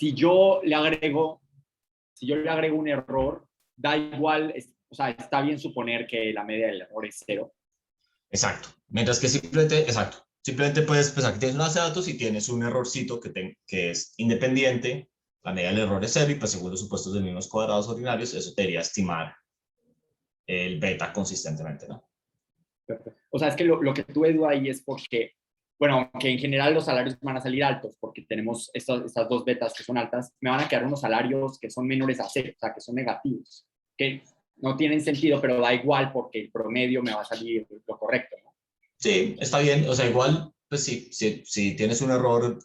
si yo le agrego, un error, da igual, o sea, está bien suponer que la media del error es 0. Exacto. Mientras que simplemente puedes pensar que tienes una base de datos y tienes un errorcito que es independiente, la media del error es 0 y pues según los supuestos de mínimos cuadrados ordinarios, eso te debería estimar el beta consistentemente, ¿no? Perfecto. O sea, es que lo que tú Edu ahí es porque, bueno, que en general los salarios van a salir altos porque tenemos estas dos betas que son altas, me van a quedar unos salarios que son menores a 0, o sea, que son negativos, que no tienen sentido, pero da igual porque el promedio me va a salir lo correcto, ¿no? Sí, está bien. O sea, igual, pues sí, si tienes un error,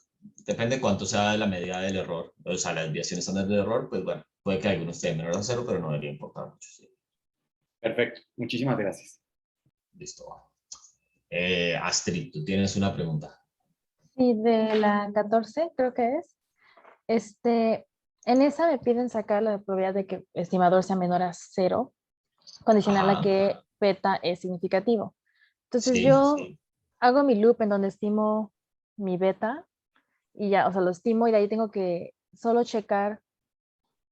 depende cuánto sea la media del error, o sea, la desviación estándar del error, pues bueno, puede que algunos estén menor a 0, pero no debería importar mucho. Sí. Perfecto, muchísimas gracias. Listo. Astrid, tú tienes una pregunta. Sí, de la 14 creo que es. En esa me piden sacar la probabilidad de que el estimador sea menor a 0, condicional a que beta es significativo. Entonces yo hago mi loop en donde estimo mi beta y ya, o sea, lo estimo y de ahí tengo que solo checar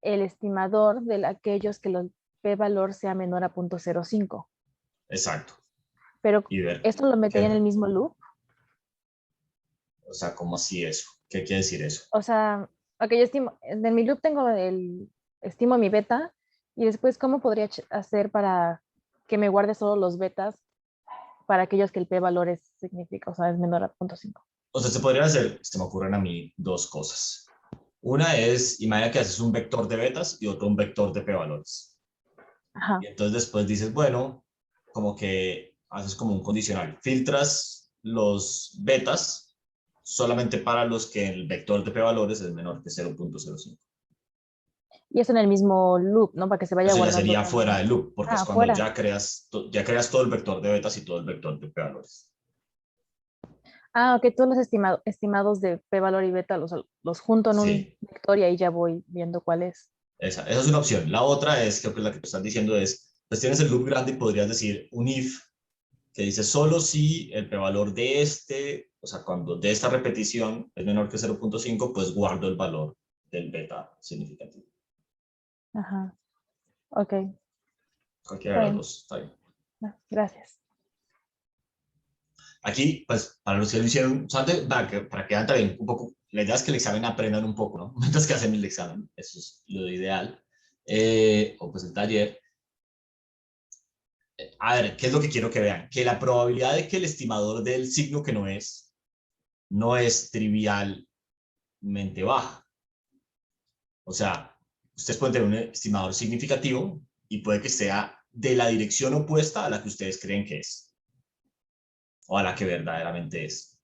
el estimador de aquellos que el p-valor sea menor a 0.05. Exacto. Pero Y ver esto lo metería en el mismo loop. O sea, ¿cómo así eso? ¿Qué quiere decir eso? O sea, ok, yo estimo, en mi loop tengo estimo mi beta y después, ¿cómo podría hacer para que me guarde solo los betas para aquellos que el p-valor significa, o sea, es menor a 0.5? O sea, se podrían hacer, se me ocurren a mí dos cosas. Una es, imagina que haces un vector de betas y otro un vector de p-valores. Ajá. Y entonces después dices, bueno, como que haces como un condicional. Filtras los betas solamente para los que el vector de p-valores es menor que 0.05. Y eso en el mismo loop, ¿no? Para que se vaya Eso ya guardando sería fuera también. del loop, porque es cuando Fuera. ya creas todo el vector de betas y todo el vector de p-valores. Ok, todos los estimados de p-valor y beta los junto en un Sí, vector y ahí ya voy viendo cuál es. esa es una opción. La otra es, creo que la que tú estás diciendo es, pues tienes el loop grande y podrías decir un if que dice solo si el p-valor de o sea, cuando de esta repetición es menor que 0.5, pues guardo el valor del beta significativo. Ajá. Ok. Cualquiera Está de las bien. dos, está bien. Gracias. Aquí, pues, para los que lo hicieron, para que vean también un poco, la idea es que el examen aprendan un poco, ¿no? Mientras que hacen el examen, eso es lo ideal. O pues el taller. A ver, ¿qué es lo que quiero que vean? Que la probabilidad de que el estimador del signo que no es trivialmente baja. O sea, ustedes pueden tener un estimador significativo y puede que sea de la dirección opuesta a la que ustedes creen que es, o a la que verdaderamente es.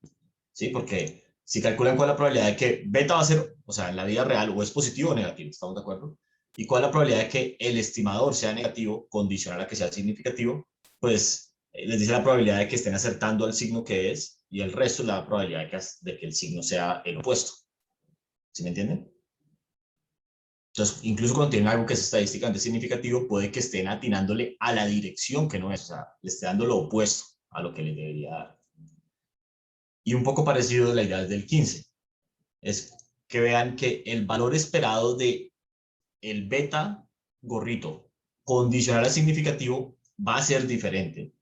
¿Sí? Porque si calculan cuál es la probabilidad de que beta va a ser, o sea, en la vida real, o es positivo o negativo, ¿estamos de acuerdo? Y cuál es la probabilidad de que el estimador sea negativo, condicional a que sea significativo, pues les dice la probabilidad de que estén acertando al signo que es, y el resto es la probabilidad de que el signo sea el opuesto. ¿Sí me entienden? Entonces, incluso cuando tienen algo que es estadísticamente significativo, puede que estén atinándole a la dirección que no es, o sea, le esté dando lo opuesto a lo que le debería dar. Y un poco parecido a la idea del 15, es que vean que el valor esperado de el beta gorrito condicional a significativo va a ser diferente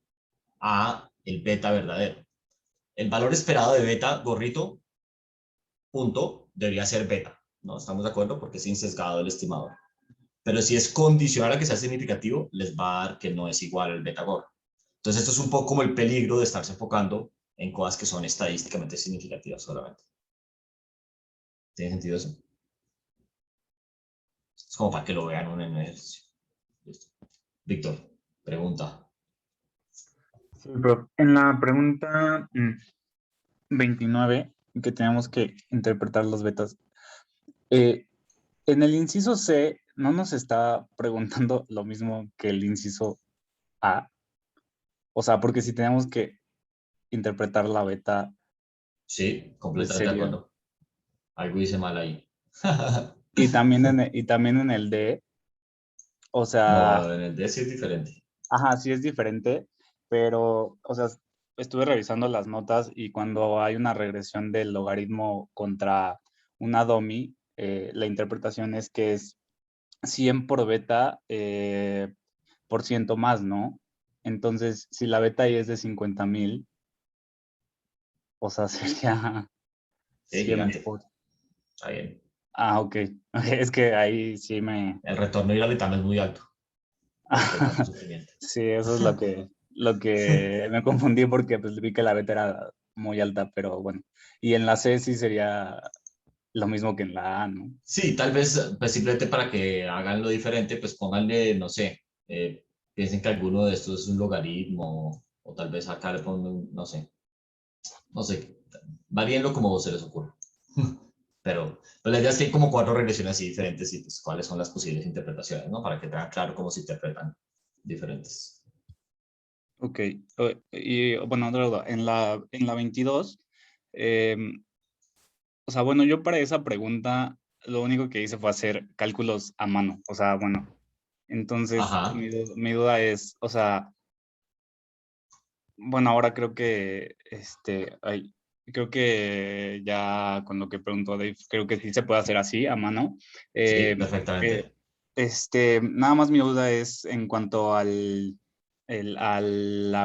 a el beta verdadero. El valor esperado de beta gorrito punto debería ser beta, ¿no? ¿Estamos de acuerdo? Porque es insesgado el estimador. Pero si es condicional a que sea significativo, les va a dar que no es igual al beta gorro. Entonces esto es un poco como el peligro de estarse enfocando en cosas que son estadísticamente significativas solamente. ¿Tiene sentido eso? Es como para que lo vean en el ejercicio. Listo. Víctor, pregunta. Sí, prof. En la pregunta 29, que tenemos que interpretar los betas, en el inciso C no nos está preguntando lo mismo que el inciso A. O sea, porque si tenemos que interpretar la beta, Sí, completamente de sería. acuerdo. Algo hice mal ahí. Y también en el D, o sea, No, en el D sí es diferente. ajá, sí es diferente, pero, o sea, estuve revisando las notas y cuando hay una regresión del logaritmo contra una dummy, la interpretación es que es 100 por beta por ciento más, ¿no? Entonces, si la beta ahí es de 50,000, o sea, sería Sí, 100 gigante. por... Está bien. Ah, ok. Es que ahí sí me... El retorno iraletano es muy alto. Por tanto sufrimiento. Sí, eso es lo que me confundí porque pues vi que la beta era muy alta, pero bueno. Y en la C sí sería lo mismo que en la A, ¿no? Sí, tal vez pues, simplemente para que hagan lo diferente, pues pónganle, no sé, piensen que alguno de estos es un logaritmo o tal vez acá le pongan, no sé, varíenlo como se les ocurra. Pero pues, la idea es que hay como 4 regresiones así diferentes y pues cuáles son las posibles interpretaciones, ¿no? Para que tengan claro cómo se interpretan diferentes. Ok. Y bueno, otra duda. En la 22, o sea, bueno, yo para esa pregunta lo único que hice fue hacer cálculos a mano. O sea, bueno, entonces Ajá, mi duda es, o sea, bueno, ahora creo que, creo que ya con lo que preguntó Dave, creo que sí se puede hacer así, a mano. sí, Eh, eh, perfectamente. Nada más mi duda es en cuanto a la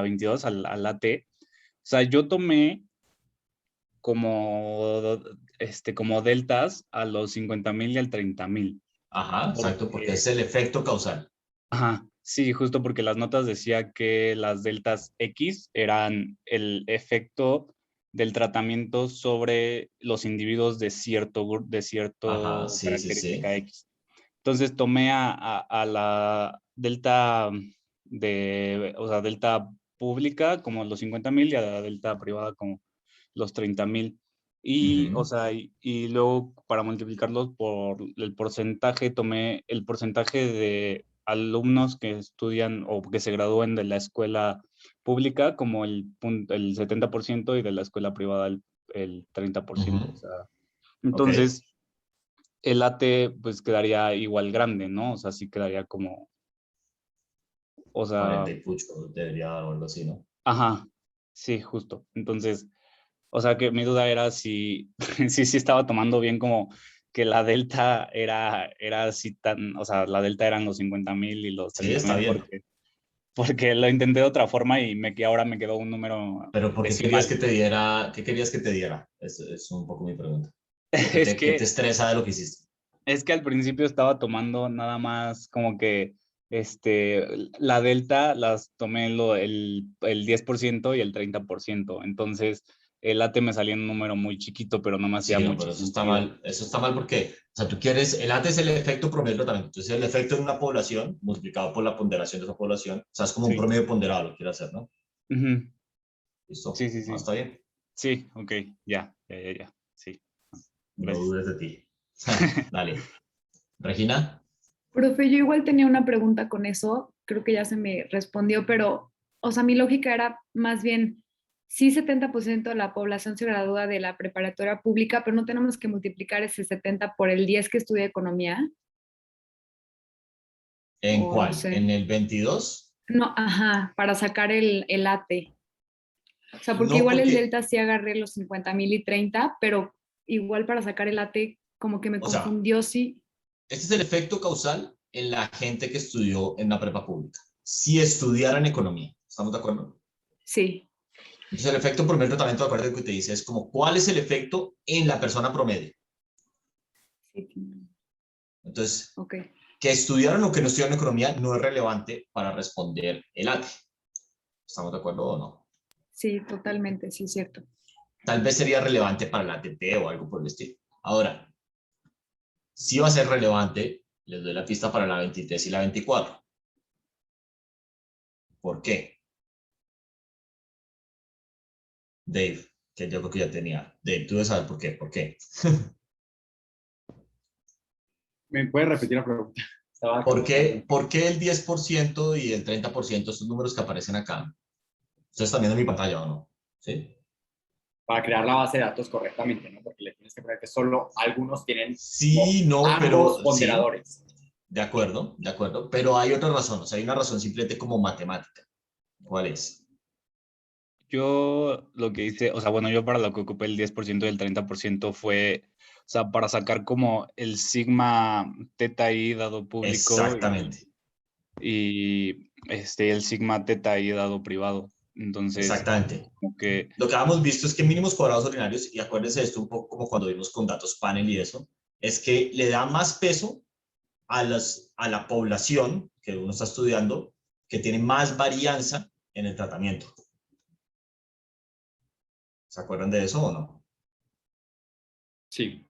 22, al AT. O sea, yo tomé como, como deltas a los 50,000 y al 30,000. Ajá, exacto, porque es Porque, el efecto causal. ajá, sí, justo porque las notas decía que las deltas X eran el efecto del tratamiento sobre los individuos de Ajá, cierto sí, sí, sí. característica X. Entonces tomé a la delta o sea, delta pública como los 50,000 y a la delta privada como los 30,000. Y, o Ujú. sea, y luego para multiplicarlos por el porcentaje, tomé el porcentaje de alumnos que estudian o que se gradúen de la escuela pública como el 70% y de la escuela privada el 30%. O Ujú. sea, Ok, entonces el AT pues quedaría igual grande, ¿no? O sea, sí quedaría como, o sea, 40 y pucho debería dar o algo así, ¿no? ajá, sí, justo. Entonces, o sea, que mi duda era si sí estaba tomando bien como que la delta era así tan, o sea, la delta eran los 50,000 y los Sí, treinta está mil bien. porque lo intenté de otra forma y ahora me quedó un número Pero ¿por qué querías decimal. que te diera? ¿Qué querías que te diera? Es un poco mi pregunta. ¿O Es qué te que estresa de lo que hiciste? Es que al principio estaba tomando nada más como que la delta las tomé el 10% y el 30%. Entonces el AT me salía en un número muy chiquito, pero no me hacía Sí, no, mucho pero eso está sentido. mal. Eso está mal porque, o sea, tú quieres, el AT es el efecto promedio del tratamiento. Entonces, el efecto en una población multiplicado por la ponderación de esa población, o sea, es como un Sí. promedio ponderado, lo quieres hacer, ¿no? Ujú. Sí, ¿Listo? sí, No, sí. está bien. Sí, ok, ya. Sí, No gracias. dudes de ti. Dale. Regina. Profe, yo igual tenía una pregunta con eso, creo que ya se me respondió, pero, o sea, mi lógica era más bien, sí 70% de la población se gradúa de la preparatoria pública, pero no tenemos que multiplicar ese 70 por el 10 que estudia economía, ¿En o no cuál? ¿En sé. el 22? No, ajá, para sacar el AT. O sea, porque No, igual el porque, Delta sí agarré los 50,000 y 30, pero igual para sacar el AT como que me o sea, confundió, sí, este es el efecto causal en la gente que estudió en la prepa pública. Si estudiaran economía, ¿estamos de acuerdo? sí. Entonces, el efecto promedio del tratamiento, de acuerdo con lo que te dice, es como cuál es el efecto en la persona promedio. Sí, Entonces, ok. que estudiaron o que no estudiaron economía no es relevante para responder el ATE. ¿Estamos de acuerdo o no? Sí, totalmente, sí, cierto. Tal vez sería relevante para la ATT o algo por el estilo. Ahora, si va a ser relevante, les doy la pista para la 23 y la 24. ¿Por qué? Dave, que yo creo que ya tenía. Dave, tú debes saber por qué. ¿Por qué? ¿Me puedes repetir la pregunta? Estaba ¿Por como qué, perdido. por qué el 10% y el 30%, estos números que aparecen acá? Ustedes están viendo mi pantalla o no? ¿Sí? Para crear la base de datos correctamente, ¿no? Porque le tienes que poner que solo algunos tienen como Sí, no, ambos pero sí, ponderadores. de acuerdo, pero hay otra razón, o sea, hay una razón simplemente como matemática. ¿Cuál es? Yo lo que hice, o sea, bueno, yo para lo que ocupé el 10% del 30% fue, o sea, para sacar como el sigma teta i dado público Exactamente, y el sigma teta i dado privado. Entonces, exactamente. como que, Lo que habíamos visto es que mínimos cuadrados ordinarios, y acuérdense de esto un poco como cuando vimos con datos panel y eso, es que le da más peso a la población que uno está estudiando, que tiene más varianza en el tratamiento. ¿Se acuerdan de eso o no? Sí.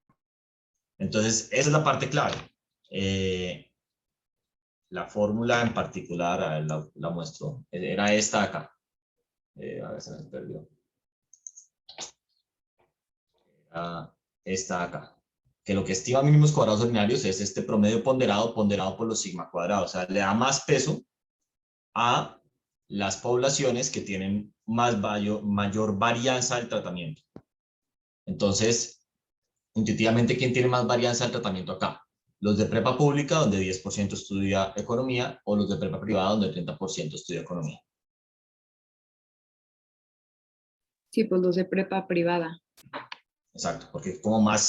Entonces, esa es la parte clave. La fórmula en particular, a ver, la muestro, era esta acá. A ver, se me perdió. Era esta acá. Que lo que estima mínimos cuadrados ordinarios es este promedio ponderado por los sigma cuadrados. O sea, le da más peso a las poblaciones que tienen mayor varianza del tratamiento. Entonces, intuitivamente, ¿quién tiene más varianza del tratamiento acá? Los de prepa pública, donde 10% estudia economía, o los de prepa privada, donde 30% estudia economía. Sí, pues los de prepa privada. Exacto, porque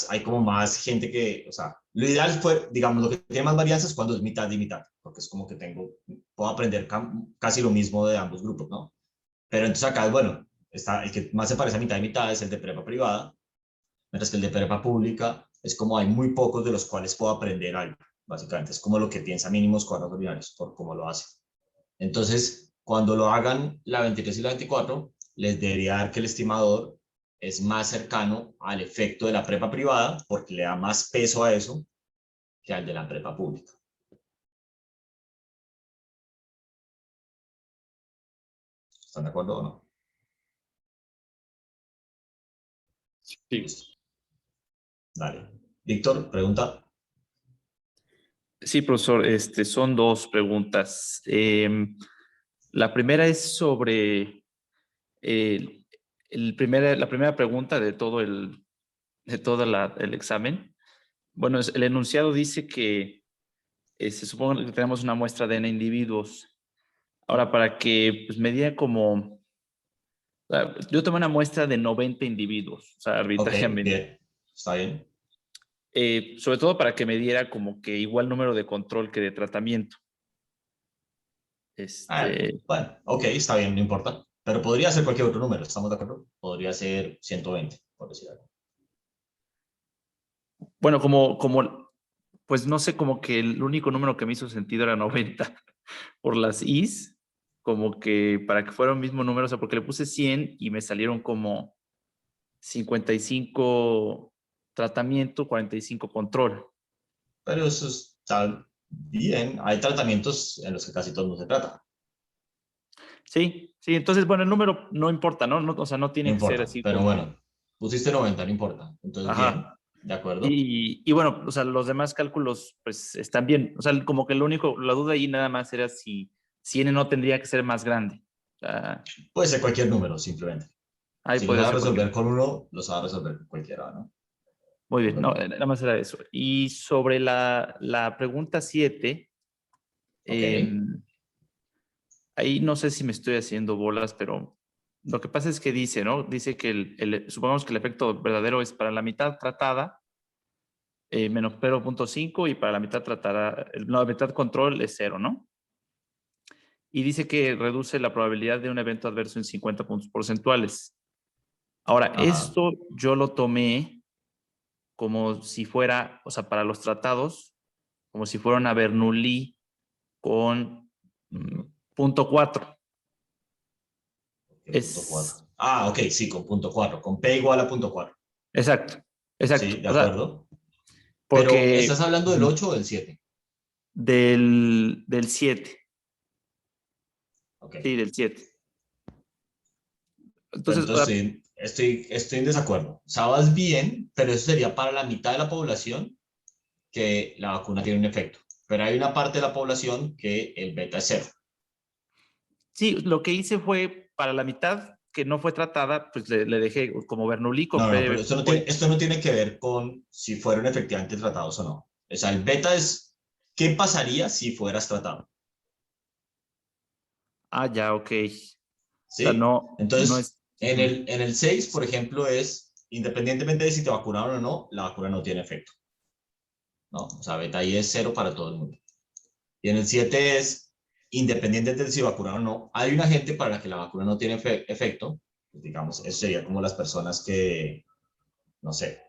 hay como más gente que, o sea, lo ideal fue, digamos, lo que tiene más varianza es cuando es mitad y mitad, porque es como que puedo aprender casi lo mismo de ambos grupos, ¿no? Pero entonces acá, bueno, el que más se parece a mitad y mitad es el de prepa privada, mientras que el de prepa pública es como hay muy pocos de los cuales puedo aprender algo, básicamente. Es como lo que piensa mínimos cuadrados ordinarios, por cómo lo hace. Entonces, cuando lo hagan la 23 y la 24, les debería dar que el estimador es más cercano al efecto de la prepa privada, porque le da más peso a eso que al de la prepa pública. ¿Están de acuerdo o no? Sí. Listo. Dale. Víctor, pregunta. Sí, profesor, son dos preguntas. La primera es sobre la primera pregunta de todo el examen. Bueno, el enunciado dice que se supone que tenemos una muestra de n individuos. Ahora, para que pues, me diera como... yo tomé una muestra de 90 individuos, o sea, Ok, arbitrariamente. bien. Está bien. Sobre todo para que me diera como que igual número de control que de tratamiento. Bueno, ok, está bien, no importa. Pero podría ser cualquier otro número, ¿estamos de acuerdo? Podría ser 120, por decir algo. Bueno, pues no sé, como que el único número que me hizo sentido era 90 por las Is, como que para que fuera el mismo número, o sea, porque le puse 100 y me salieron como 55 tratamiento, 45 control. Pero eso está bien. Hay tratamientos en los que casi todo el mundo se trata. Sí, entonces, bueno, el número no importa, ¿no? O sea, no No tiene que ser importa, así pero como... bueno, pusiste 90, no importa. Entonces, bien, Ajá. de acuerdo. Y bueno, o sea, los demás cálculos, pues, están bien. O sea, como que la duda ahí nada más era si n no tendría que ser más grande. O sea, Puede ser cualquier número, simplemente. ahí Si lo podría sabes ser resolver cualquier. con uno, lo sabes resolver con cualquiera, ¿no? Muy bien, no, Bueno, nada más era eso. Y sobre la pregunta 7, ok. ahí no sé si me estoy haciendo bolas, pero lo que pasa es que dice, ¿no? Dice que supongamos que el efecto verdadero es para la mitad tratada, menos 0.5 y para la mitad tratada, la mitad control es 0, ¿no? Y dice que reduce la probabilidad de un evento adverso en 50 puntos porcentuales. Ahora, Ajá. esto yo lo tomé como si fuera, o sea, para los tratados, como si fuera una Bernoulli con Ujú. punto 4. Ok, punto 4. Es Ah, ok, sí, con punto 4. Con P igual a punto 4. exacto, exacto. Sí, de O sea, acuerdo. Pero, porque ¿estás hablando del 8 o del 7? del 7, Ok. sí, del 7. Pero Entonces, o sea, entonces estoy en desacuerdo. O sea, vas bien, pero eso sería para la mitad de la población que la vacuna tiene un efecto. Pero hay una parte de la población que el beta es cero. sí, lo que hice fue para la mitad que no fue tratada, pues le dejé como Bernoulli con No, pero P. esto no tiene que ver con si fueron efectivamente tratados o no. O sea, el beta es, ¿qué pasaría si fueras tratado? Ah, ya, ok. O sea, ¿Sí? no Entonces, es, En el 6, por ejemplo, es, independientemente de si te vacunaron o no, la vacuna no tiene efecto. ¿No? O sea, beta I es 0 para todo el mundo. Y en el 7 es, independientemente de si vacunaron o no, hay una gente para la que la vacuna no tiene efecto, pues digamos, eso sería como las personas que, no sé,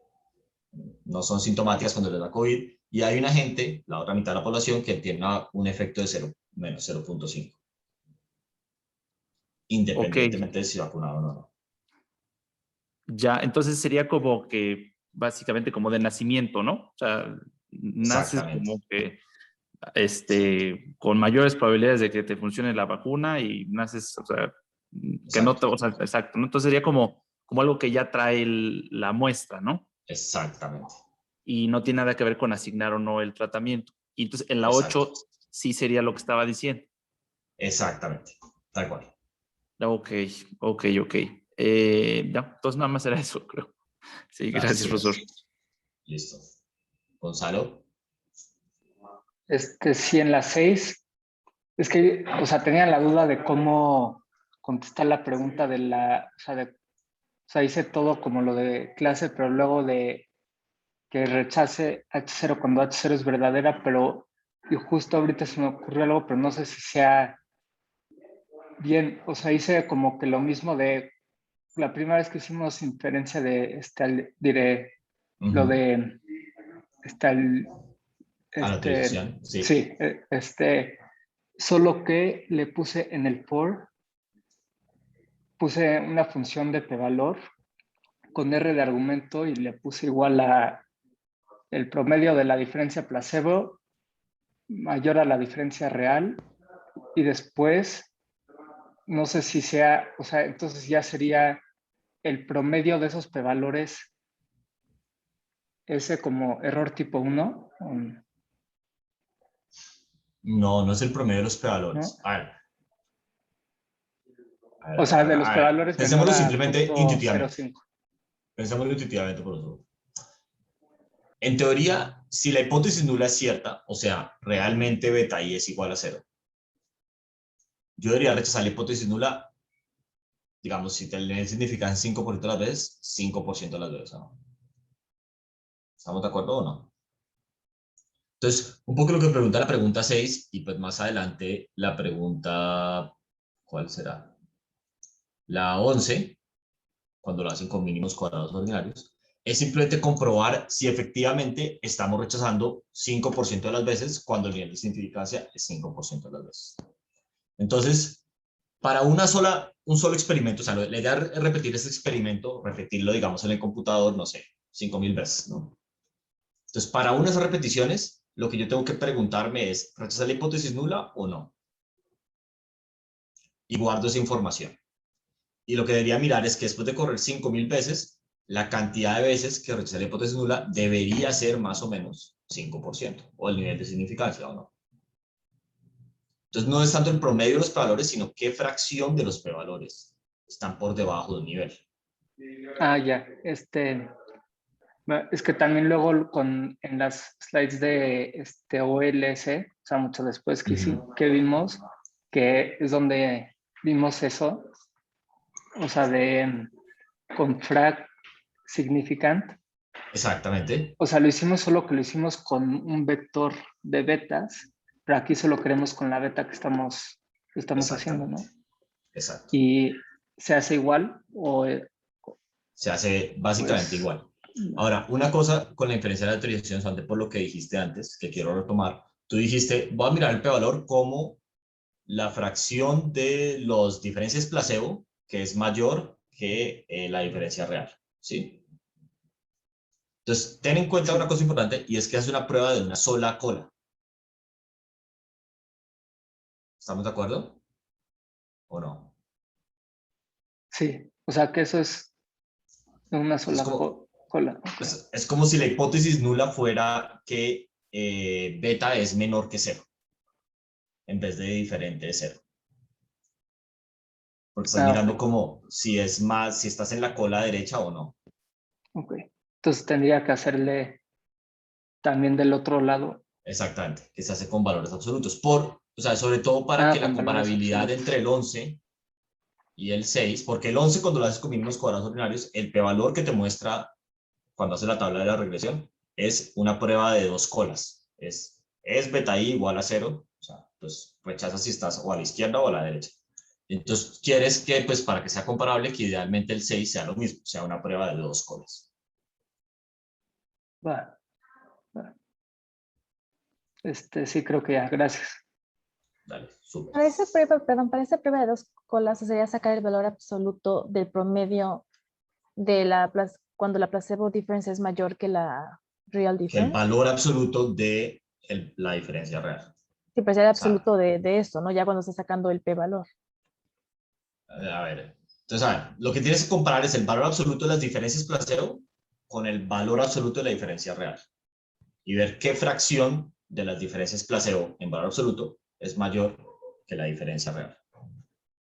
no son sintomáticas cuando les da COVID, y hay una gente, la otra mitad de la población, que tiene un efecto de 0, menos 0.5, Ok, independientemente de si vacunaron o no. ya, entonces sería como que básicamente como de nacimiento, ¿no? O sea, naces Exactamente. como que con mayores probabilidades de que te funcione la vacuna y naces, o sea, que no te, Exacto. o sea, exacto, ¿no? Entonces sería como algo que ya trae la muestra, ¿no? Exactamente. Y no tiene nada que ver con asignar o no el tratamiento. Y entonces en la Exacto. 8 sí sería lo que estaba diciendo. Exactamente. Tal cual. Ok, ok, ok. Ya, entonces nada más era eso, creo. Sí, gracias, Así profesor. es. Listo. Gonzalo. Sí, en las 6, es que, o sea, tenía la duda de cómo contestar la pregunta o sea, hice todo como lo de clase, pero luego de que rechace H0 cuando H0 es verdadera, y justo ahorita se me ocurrió algo, pero no sé si sea bien, o sea, hice como que lo mismo de la primera vez que hicimos inferencia de, diré, lo de, A la utilización, sí. sí, solo que le puse en el for, puse una función de p-valor con R de argumento y le puse igual a el promedio de la diferencia placebo mayor a la diferencia real y después, no sé si sea, o sea, entonces ya sería el promedio de esos p-valores ese como error tipo 1, No, no es el promedio de los ¿no? prevalores. O sea, de los p-valores menor Pensémoslo a simplemente intuitivamente. 0.05. Pensémoslo intuitivamente por eso. En teoría, si la hipótesis nula es cierta, o sea, realmente beta I es igual a 0, yo debería rechazar la hipótesis nula, digamos, si el significan 5% de las veces, 5% de las veces, ¿no? ¿Estamos de acuerdo o no? Entonces, un poco lo que pregunta la pregunta 6 y pues más adelante la pregunta, ¿cuál será? La 11, cuando lo hacen con mínimos cuadrados ordinarios, es simplemente comprobar si efectivamente estamos rechazando 5% de las veces cuando el nivel de significancia es 5% de las veces. Entonces, para un solo experimento, o sea, la idea es repetir ese experimento, repetirlo, digamos, en el computador, no sé, 5.000 veces, ¿no? Entonces, para una de esas repeticiones, lo que yo tengo que preguntarme es, ¿rechazar la hipótesis nula o no? Y guardo esa información. Y lo que debería mirar es que después de correr 5.000 veces, la cantidad de veces que rechacé la hipótesis nula debería ser más o menos 5%, o el nivel de significancia, ¿o no? Entonces, no es tanto el promedio de los prevalores, sino qué fracción de los prevalores están por debajo de un nivel. Ya, es que también luego en las slides de OLS, o sea, mucho después que vimos, que es donde vimos eso, o sea, con frag significant. Exactamente. O sea, lo hicimos solo que lo hicimos con un vector de betas, pero aquí solo queremos con la beta que estamos haciendo, ¿no? Exacto. Y se hace igual o... Se hace básicamente pues, igual. Ahora, una cosa con la inferencia de la autorización, Sante, por lo que dijiste antes, que quiero retomar, tú dijiste, voy a mirar el p-valor como la fracción de las diferencias placebo, que es mayor que la diferencia real, ¿sí? Entonces, ten en cuenta una cosa importante, y es que hace una prueba de una sola cola. ¿Estamos de acuerdo? ¿O no? Sí, o sea que eso es una sola cola. Okay. Es como si la hipótesis nula fuera que beta es menor que 0, en vez de diferente de 0. Porque estás mirando como si es más, si estás en la cola derecha o no. Ok. Entonces tendría que hacerle también del otro lado. Exactamente, que se hace con valores absolutos. O sea, sobre todo para que la Con comparabilidad entre el 11 y el 6, porque el 11 cuando lo haces con mínimos cuadrados ordinarios, el p-valor que te muestra cuando haces la tabla de la regresión es una prueba de 2 colas. Es beta i igual a 0, o sea, pues rechazas si estás o a la izquierda o a la derecha. Entonces quieres que, pues para que sea comparable, que idealmente el 6 sea lo mismo, sea una prueba de 2 colas. Va. Sí, creo que ya, gracias. Dale, súper. Para esa prueba, perdón, para esa prueba de 2 colas, sería sacar el valor absoluto del promedio de cuando la placebo difference es mayor que la real Que el difference. valor absoluto de la diferencia real. Sí, pues era O sea, absoluto de esto, ¿no? Ya cuando está sacando el p-valor. a ver, entonces, a ver, lo que tienes que comparar es el valor absoluto de las diferencias placebo con el valor absoluto de la diferencia real. Y ver qué fracción de las diferencias placebo en valor absoluto es mayor que la diferencia real.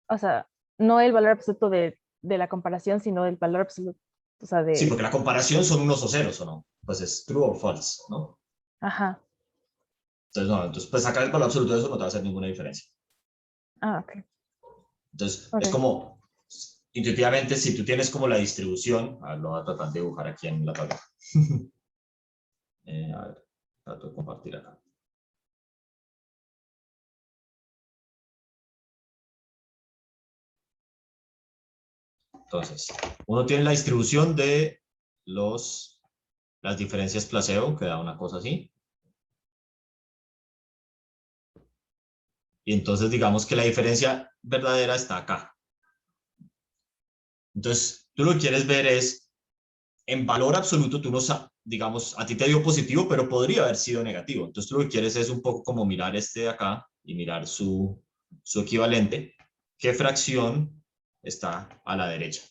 O sea, no el valor absoluto de la comparación, sino el valor absoluto. O sea, Sí, de... porque la comparación son unos o ceros, ¿o no? Pues es true o false, ¿no? Ajá. Entonces, no, entonces, pues sacar el valor absoluto de eso no te va a hacer ninguna diferencia. Ah, ok. Entonces, es Ok. como, intuitivamente, si tú tienes como la distribución, a ver, lo voy a tratar de dibujar aquí en la tabla. A ver, trato de compartir acá. Entonces, uno tiene la distribución de las diferencias placebo, que da una cosa así. Y entonces digamos que la diferencia verdadera está acá. Entonces, tú lo que quieres ver es, en valor absoluto, tú no sabes, digamos, a ti te dio positivo, pero podría haber sido negativo. Entonces, tú lo que quieres es un poco como mirar este de acá y mirar su equivalente. ¿Qué fracción está a la derecha?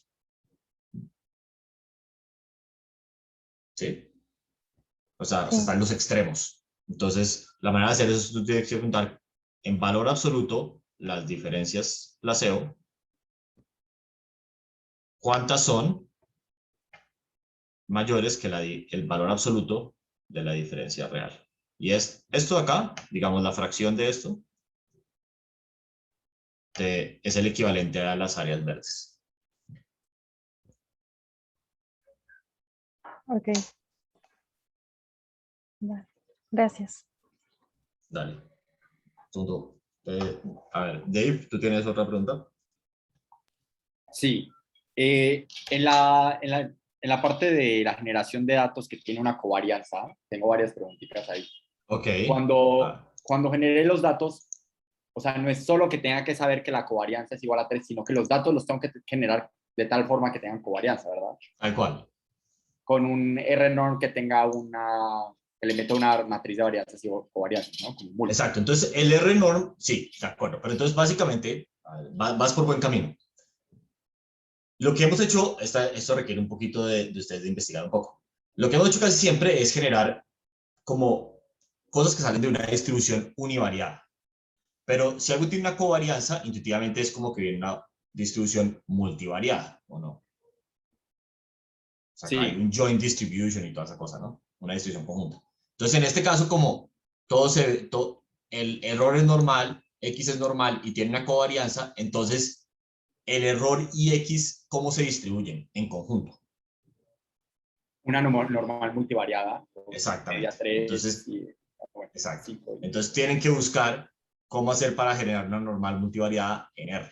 ¿Sí? O sea, Sí. están los extremos. Entonces, la manera de hacer eso es tú tienes que preguntar en valor absoluto las diferencias placebo. ¿Cuántas son mayores que el valor absoluto de la diferencia real? Y es esto de acá, digamos la fracción de esto, es el equivalente a las áreas verdes. Ok. Gracias. Dale. A ver, Dave, ¿tú tienes otra pregunta? Sí. En la parte de la generación de datos que tiene una covarianza, tengo varias preguntitas ahí. Ok. Cuando generé los datos, o sea, no es solo que tenga que saber que la covarianza es igual a 3, sino que los datos los tengo que generar de tal forma que tengan covarianza, ¿verdad? ¿Al cual? Con un R-norm que tenga que le meta una matriz de varianzas y covarianzas, ¿no? Como Exacto. Entonces, el R-norm, sí, de acuerdo. Pero entonces, básicamente, vas por buen camino. Lo que hemos hecho, esto requiere un poquito de ustedes de investigar un poco. Lo que hemos hecho casi siempre es generar como cosas que salen de una distribución univariada. Pero si algo tiene una covarianza, intuitivamente es como que viene una distribución multivariada, ¿o no? O sea, sí. hay un joint distribution y toda esa cosa, ¿no? Una distribución conjunta. Entonces, en este caso, como el error es normal, X es normal y tiene una covarianza, entonces el error y X, ¿cómo se distribuyen? En conjunto. Una normal multivariada. Exactamente. Media 3 Entonces, y, bueno, exacto. 5. Entonces tienen que buscar cómo hacer para generar una normal multivariada en R.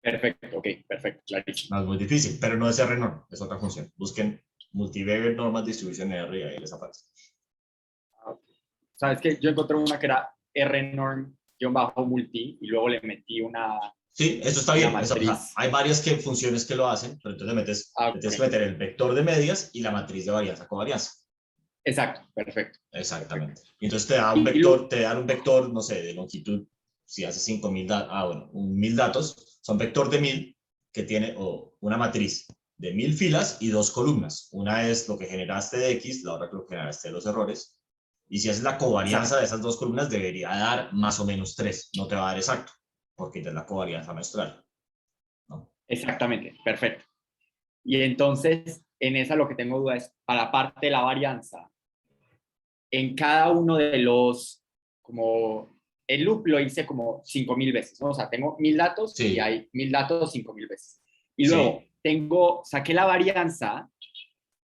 Perfecto, ok, perfecto, clarísimo. No es muy difícil, pero no es R norm, es otra función. Busquen multivariate normal distribution en R y ahí les aparece. Sabes que yo encontré una que era rnorm-multi y luego le metí una Sí, eso está bien. matriz. O sea, hay varias funciones que lo hacen, pero entonces le tienes que meter el vector de medias y la matriz de varianza covarianza. Exacto, perfecto. Exactamente. Perfecto. Y entonces te da un vector, no sé, de longitud, si hace 5.000 datos, bueno, 1.000 datos, son vector de 1.000 que tiene una matriz de 1.000 filas y 2 columnas. Una es lo que generaste de X, la otra lo que generaste de los errores. Y si haces la covarianza de esas 2 columnas, debería dar más o menos 3. No te va a dar exacto, porque es la covarianza mensual, ¿no? Exactamente, perfecto. Y entonces, en esa lo que tengo duda es, para la parte de la varianza, en cada uno de los como el loop lo hice como 5,000 veces, ¿no? O sea, tengo 1,000 datos Sí. y hay 1,000 datos 5,000 veces. Y luego saqué la varianza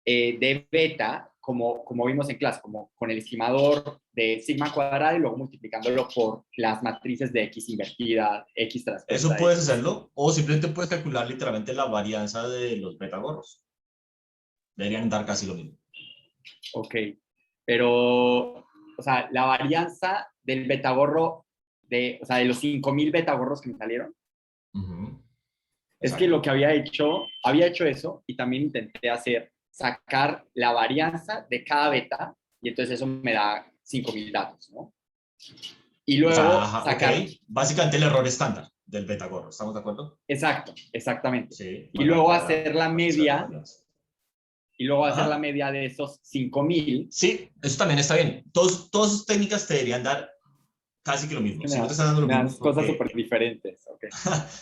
de beta, como vimos en clase, como con el estimador de sigma cuadrada y luego multiplicándolo por las matrices de X invertida, X transpuesta. Eso puedes hacerlo, o simplemente puedes calcular literalmente la varianza de los beta gorros. Deberían dar casi lo mismo. Ok, pero, o sea, la varianza del beta gorro, o sea, de los 5,000 beta gorros que me salieron, es que lo que había hecho eso y también intenté sacar la varianza de cada beta y entonces eso me da 5,000 datos, ¿no? Y luego sacar... Okay. Básicamente el error estándar del beta gorro, ¿estamos de acuerdo? Exacto, exactamente. Sí. Y luego hacer la media, hacer la media de esos 5,000. Sí, eso también está bien. Todas sus técnicas te deberían dar casi que lo mismo. Si no te están dando lo mismo, cosas súper diferentes. Okay.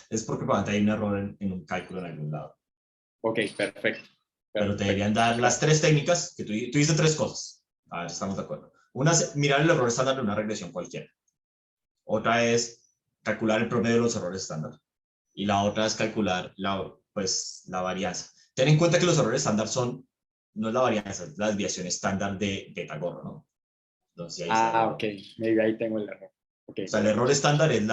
Es porque probablemente hay un error en un cálculo en algún lado. Ok, perfecto. Pero te deberían dar las 3 técnicas, que tú hiciste 3 cosas. A ver, estamos de acuerdo. Una es mirar el error estándar de una regresión cualquiera. Otra es calcular el promedio de los errores estándar. Y la otra es calcular la varianza. Ten en cuenta que los errores estándar no es la varianza, es la desviación estándar de beta gorro, ¿no? Entonces, ahí ok. Maybe ahí tengo el error. Okay. O sea, el error estándar es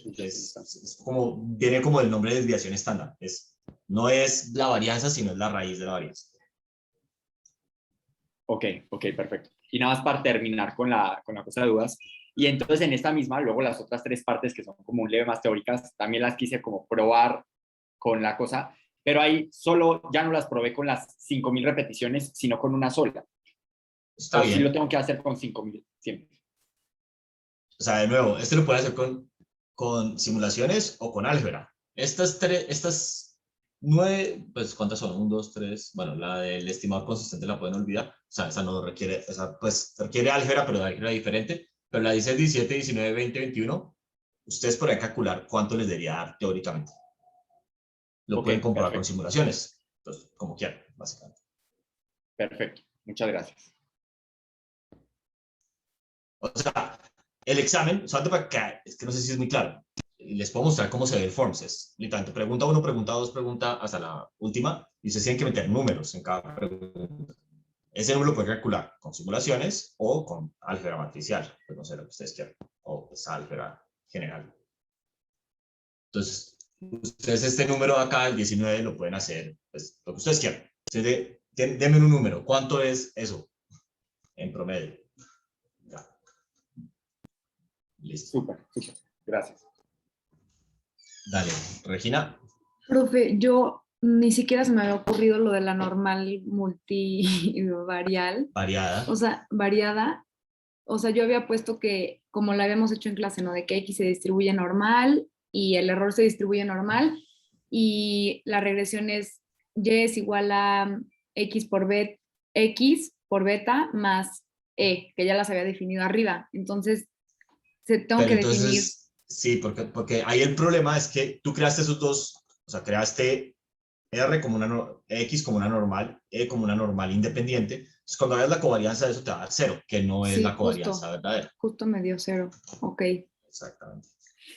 es como, viene como el nombre de desviación estándar. No es la varianza, sino es la raíz de la varianza. Ok, perfecto. Y nada más para terminar con la cosa de dudas. Y entonces en esta misma, luego las otras 3 partes que son como un leve más teóricas, también las quise como probar con la cosa, pero ahí ya no las probé con las 5,000 repeticiones, sino con una sola. Está bien. Sí lo tengo que hacer con 5,000 siempre. O sea, de nuevo, lo puede hacer con simulaciones o con álgebra. Estas 9, pues, ¿cuántas son? 1, 2, 3. Bueno, la del estimado consistente la pueden olvidar. O sea, esa no requiere, requiere álgebra, pero de álgebra diferente. Pero la 16, 17, 19, 20, 21, ustedes podrían calcular cuánto les debería dar teóricamente. Lo pueden comprobar con simulaciones. Entonces, como quieran, básicamente. Perfecto. Muchas gracias. O sea, el examen, solamente para que, es que no sé si es muy claro, les puedo mostrar cómo se ve el Forms. Es literalmente pregunta 1, pregunta 2, pregunta hasta la última, y ustedes tienen que meter números en cada pregunta. Ese número lo pueden calcular con simulaciones o con álgebra matricial, pues no sé lo que ustedes quieran, o pues álgebra general. Entonces, ustedes este número de acá, el 19, lo pueden hacer, pues lo que ustedes quieran. Ustedes denme un número, ¿cuánto es eso en promedio? Ya. Listo. Súper. Gracias. Dale, Regina. Profe, yo ni siquiera se me había ocurrido lo de la normal multivarial. Variada. O sea, variada. O sea, yo había puesto que, como lo habíamos hecho en clase, ¿no? De que X se distribuye normal y el error se distribuye normal y la regresión es Y es igual a X por beta más E, que ya las había definido arriba. Entonces, tengo que definir. Sí, porque ahí el problema es que tú creaste esos dos, o sea, creaste R como X como una normal, E como una normal independiente. Entonces, cuando hagas la covarianza de eso te va a dar 0, que no es la covarianza verdadera. Justo me dio 0. Ok. Exactamente.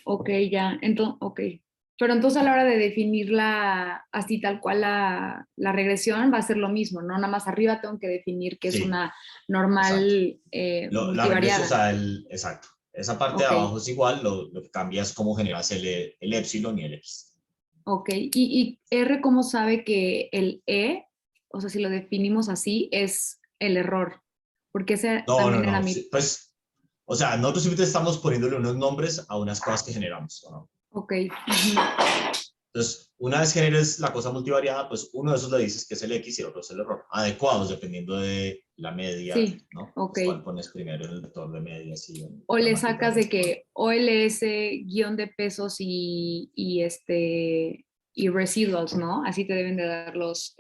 Ok, ya. Entonces, ok. Pero entonces a la hora de definirla así tal cual la regresión va a ser lo mismo, ¿no? Nada más arriba tengo que definir que es una normal multivariada. O sea, exacto. Esa parte de abajo es igual, lo que cambia es cómo generas el epsilon y el x. Ok, y R, ¿cómo sabe que el E, o sea, si lo definimos así, es el error? Porque ese también era mi... Pues, o sea, nosotros simplemente estamos poniéndole unos nombres a unas cosas que generamos, ¿no? Ok. Entonces, una vez generes la cosa multivariada, pues uno de esos le dices que es el X y el otro es el error. Adecuados, dependiendo de la media, sí, ¿no? Ok. Pues, ¿cuál pones primero en el vector de media? Sí, o le sacas de que OLS, guión de pesos y residuals, ¿no? Así te deben de dar los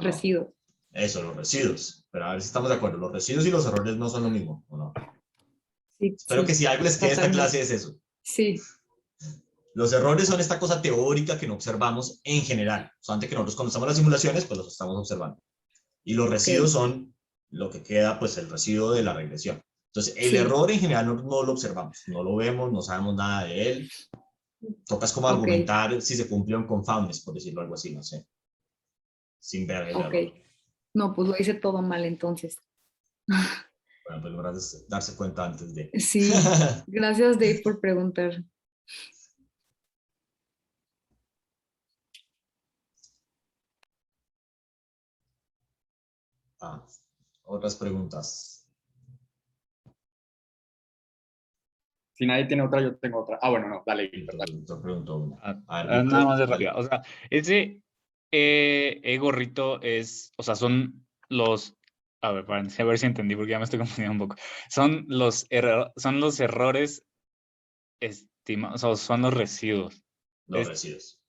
residuos. Eso, los residuos. Pero a ver si estamos de acuerdo. Los residuos y los errores no son lo mismo, ¿o no? Sí, Espero que si algo les quede de esta clase es eso. Sí. Los errores son esta cosa teórica que no observamos en general. O sea, antes que nosotros cuando estamos en las simulaciones, pues los estamos observando. Y los residuos son lo que queda, pues el residuo de la regresión. Entonces, el Sí. error en general no lo observamos, no lo vemos, no sabemos nada de él. Tocas como Ok. argumentar si se cumplió un confoundness, por decirlo algo así, no sé. Sin ver el Ok. error. No, pues lo hice todo mal entonces. Bueno, pues lograr darse cuenta antes de. Sí. Gracias, Dave, por preguntar. Otras preguntas. Si nadie tiene otra, yo tengo otra. Ah, bueno, no, dale. Yo pregunto una. A ver, Nada Víctor, más de dale. rápida. O sea, ese gorrito es, o sea, son los, a ver, para a ver si entendí, porque ya me estoy confundiendo un poco. Son los errores estimados, o son los residuos. Los residuos.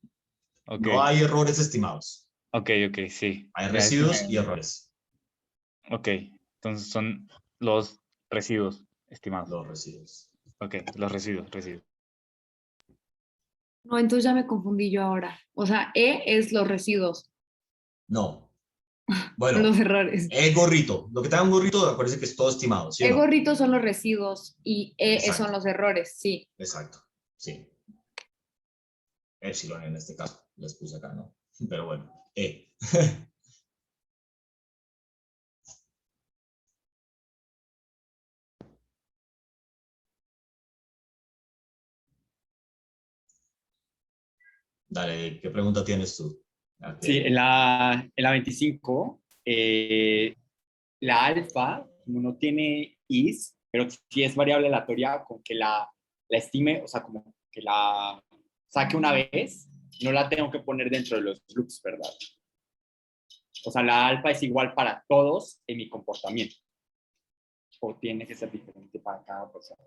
Ok, No hay errores estimados. ok, sí. Hay Ya, es que residuos y errores. Ok, entonces son los residuos estimados. Los residuos. Ok, los residuos. No, entonces ya me confundí yo ahora. O sea, es los residuos, No. Bueno, los errores. gorrito. Lo que te da un gorrito, acuérdense que es todo estimado, ¿sí o no? Gorritos son los residuos y Exacto. son los errores, sí. Exacto, sí. Epsilon en este caso, les puse acá, ¿no? Pero bueno, Dale, ¿qué pregunta tienes tú? Sí, en la 25, la alfa, como no tiene is, pero sí es variable aleatoria, con que la estime, o sea, como que la saque una vez, no la tengo que poner dentro de los loops, ¿verdad? O sea, la alfa es igual para todos en mi comportamiento. O tiene que ser diferente para cada persona.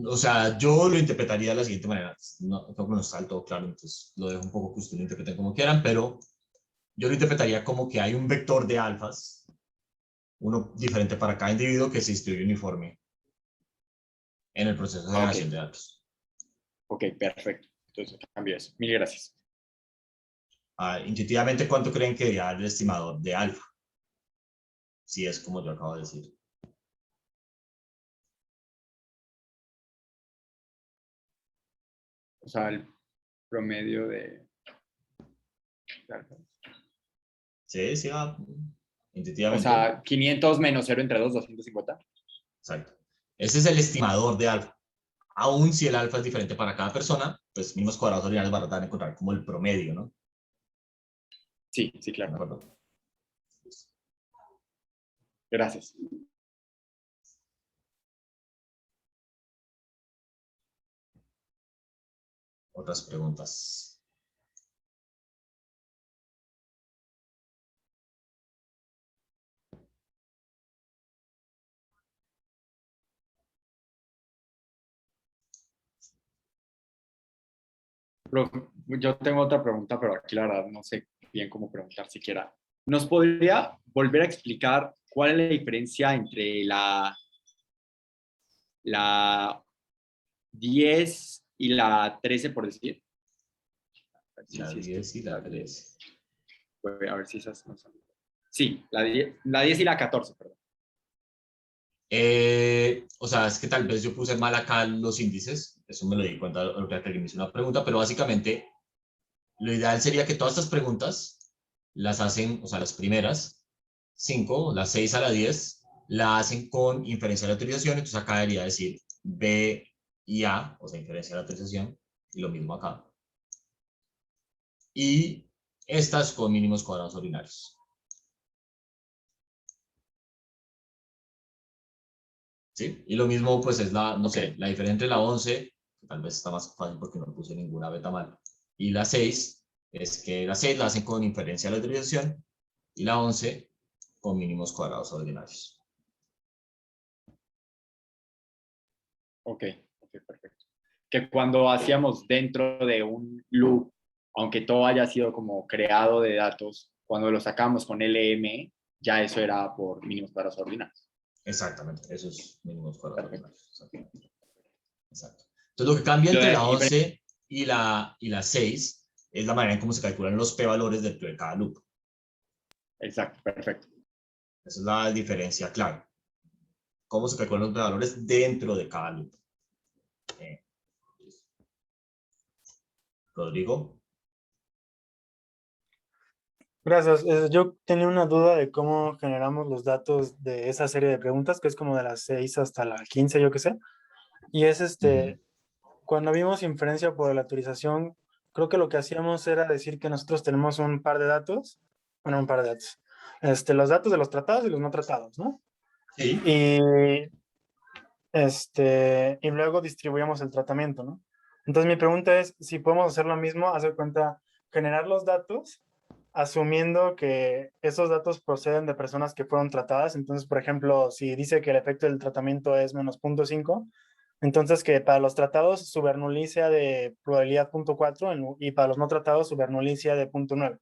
O sea, yo lo interpretaría de la siguiente manera. No está del todo claro, entonces lo dejo un poco que ustedes lo interpreten como quieran, pero yo lo interpretaría como que hay un vector de alfas, uno diferente para cada individuo que se distribuye uniforme en el proceso de generación de datos. Ok, perfecto. Entonces cambio eso. Mil gracias. Intuitivamente, ¿cuánto creen que debería dar el estimador de alfa? Si es como yo acabo de decir. O sea, el promedio de... Sí, sí, O intuitivamente. sea, 500 menos 0 entre 2, 250. Exacto. Ese es el estimador de alfa. Aún si el alfa es diferente para cada persona, pues mínimos cuadrados ordinarios van a tratar de encontrar como el promedio, ¿no? Sí, sí, claro. ¿De acuerdo? Gracias. Otras preguntas. Yo tengo otra pregunta, pero aquí la verdad no sé bien cómo preguntar siquiera. ¿Nos podría volver a explicar cuál es la diferencia entre la 10 y la 13, por decir? La 10 y la 13. A ver si esas no son. Sí, la 10 y la 14, perdón. O sea, es que tal vez yo puse mal acá los índices, eso me lo di cuenta lo que me hizo una pregunta, pero básicamente lo ideal sería que todas estas preguntas las hacen, o sea, las primeras 5, las 6 a la 10, la hacen con inferencia de la autorización, entonces acá debería decir B y A, o sea, inferencia de la autorización, y lo mismo acá. Y estas con mínimos cuadrados ordinarios. ¿Sí? Y lo mismo, pues, es la, no sé, la diferencia entre la 11, que tal vez está más fácil porque no puse ninguna beta mal, y la 6, es que la 6 la hacen con inferencia de la autorización, y la 11 con mínimos cuadrados ordinarios. Ok, perfecto. Que cuando hacíamos dentro de un loop, aunque todo haya sido como creado de datos, cuando lo sacamos con LM, ya eso era por mínimos cuadrados ordinarios. Exactamente, esos mínimos cuadrados ordinarios. Exacto. Entonces, lo que cambia Lo entre de la 11 y la 6 es la manera en cómo se calculan los p-valores dentro de cada loop. Exacto, perfecto. Esa es la diferencia clave. cómo se calculan los valores dentro de cada loop. Rodrigo. Gracias. Yo tenía una duda de cómo generamos los datos de esa serie de preguntas, que es como de las 6 hasta la 15, yo qué sé. Y es cuando vimos inferencia por aleatorización, creo que lo que hacíamos era decir que nosotros tenemos un par de datos, bueno, un par de datos, los datos de los tratados y los no tratados, ¿no? Sí. Y luego distribuíamos el tratamiento, ¿no? Entonces mi pregunta es si podemos hacer lo mismo, hacer cuenta, generar los datos, asumiendo que esos datos proceden de personas que fueron tratadas. Entonces, por ejemplo, si dice que el efecto del tratamiento es menos 0.5, entonces que para los tratados su Bernoulli sea de probabilidad 0.4 y para los no tratados su Bernoulli sea de 0.9.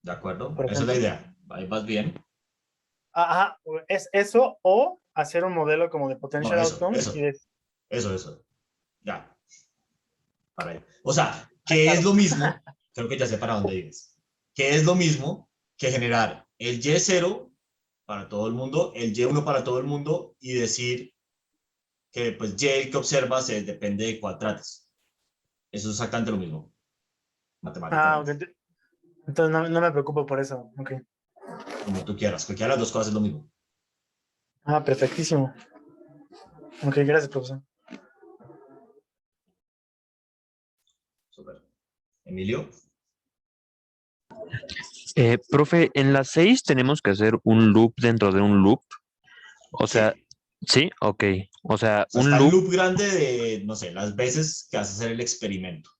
De acuerdo, Por esa es la ejemplo. idea. Ahí vas bien. Ajá, es eso o hacer un modelo como de No, potential outcomes y de... eso. Ya. Para ahí. O sea, que es lo mismo, creo que ya sé para dónde ibas, que es lo mismo que generar el Y0 para todo el mundo, el Y1 para todo el mundo y decir que pues Y el que observas depende de cuál trates. Eso es exactamente lo mismo, matemáticamente. Ok. Entonces no me preocupo por eso. Ok. Como tú quieras, cualquiera de las dos cosas es lo mismo. Perfectísimo. Ok, gracias, profesor. Súper. Emilio. Profe, en las 6 tenemos que hacer un loop dentro de un loop. O sea, Sí. sí, ok. O sea, O sea, un está el loop. loop grande de, no sé, las veces que vas a hacer el experimento.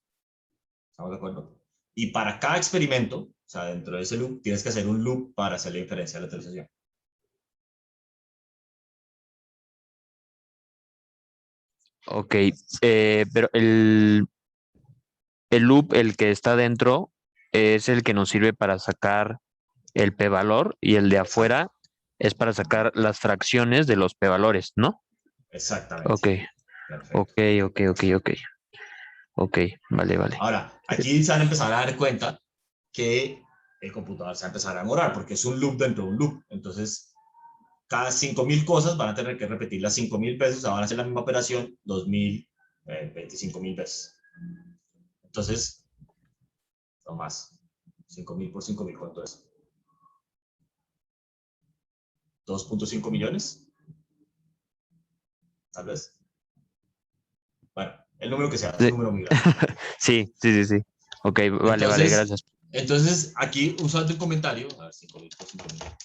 ¿Estamos de acuerdo? Y para cada experimento, o sea, dentro de ese loop, tienes que hacer un loop para hacer la diferencia de la autorización. Ok, pero el loop, el que está dentro, es el que nos sirve para sacar el p-valor y el de Exacto. afuera es para sacar las fracciones de los p-valores, ¿no? Exactamente. Ok, Perfecto. ok. Ok, vale. Ahora, aquí se van a empezar a dar cuenta que el computador se va a empezar a demorar porque es un loop dentro de un loop. Entonces, cada 5.000 cosas van a tener que repetirlas 5.000 veces, o sea, van a hacer la misma operación 2.000, 25.000 veces. Entonces, no más. 5.000 por 5.000, ¿cuánto es? 2.5 millones, tal vez. Bueno, el número que sea, es un Sí. número muy grande. Sí. Ok, vale, Entonces, gracias. aquí usando el comentario, a ver, 5.000 por 5.000.